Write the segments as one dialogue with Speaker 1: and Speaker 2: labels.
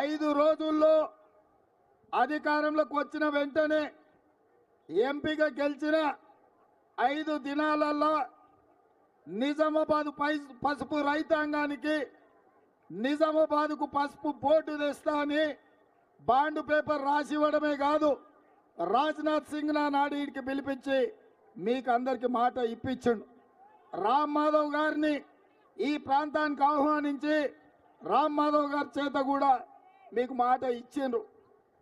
Speaker 1: 5 రోజుల్లో అధికారంలోకి వచ్చిన వెంటనే ఎంపీగా గెలిచిన 5 దినాలలో నిజామాబాద్ పసుపు రైతాంగానికి నిజామాబాద్కు పసుపు బోర్డు తెస్తా అని బాండ్ పేపర్ రాసి ఇవ్వడమే కాదు, రాజ్నాథ్ సింగ్ నాడికి పిలిపించి మీకు అందరికి మాట ఇప్పించండు. రామ్ మాధవ్ గారిని ఈ ప్రాంతానికి ఆహ్వానించి రామ్ మాధవ్ గారి చేత కూడా మీకు మాట ఇచ్చిండ్రు.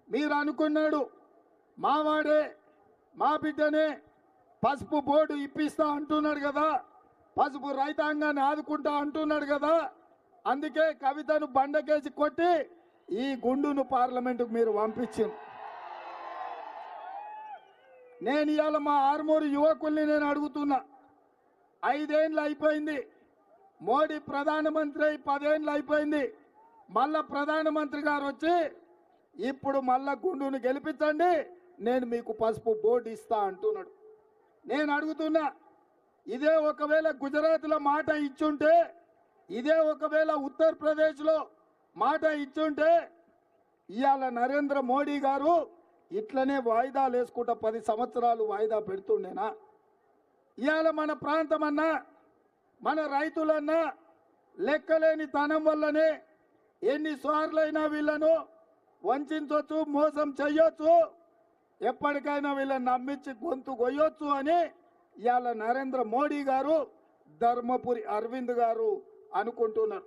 Speaker 1: మీరు అనుకున్నాడు మావాడే మా బిడ్డనే పసుపు బోర్డు ఇప్పిస్తా అంటున్నాడు కదా, పసుపు రైతాంగాన్ని ఆదుకుంటా అంటున్నాడు కదా, అందుకే కవితను బండకేసి కొట్టి ఈ గుండును పార్లమెంటుకు మీరు పంపించింది. నేను ఇవాళ మా ఆర్మూరు యువకుల్ని నేను అడుగుతున్నా, 5 ఏళ్ళు అయిపోయింది, మోడీ ప్రధానమంత్రి 10 ఏళ్ళు అయిపోయింది, మళ్ళా ప్రధానమంత్రి గారు వచ్చి ఇప్పుడు మళ్ళా గుండును గెలిపించండి నేను మీకు పసుపు బోర్డు ఇస్తా అంటున్నాడు. నేను అడుగుతున్నా, ఇదే ఒకవేళ గుజరాత్లో మాట ఇచ్చుంటే, ఇదే ఒకవేళ ఉత్తరప్రదేశ్లో మాట ఇచ్చుంటే ఇవాళ నరేంద్ర మోడీ గారు ఇట్లనే వాయిదాలు వేసుకుంటా 10 సంవత్సరాలు వాయిదా పెడుతుండేనా? ఇవాళ మన ప్రాంతమన్నా మన రైతులన్నా లెక్కలేని తనం వల్లనే ఎన్నిసార్లైనా వీళ్ళను వంచవచ్చు, మోసం చెయ్యొచ్చు, ఎప్పటికైనా వీళ్ళని నమ్మించి గొంతు కొయ్యొచ్చు అని ఇవాళ నరేంద్ర మోడీ గారు ధర్మపురి అరవింద్ గారు అనుకుంటున్నారు.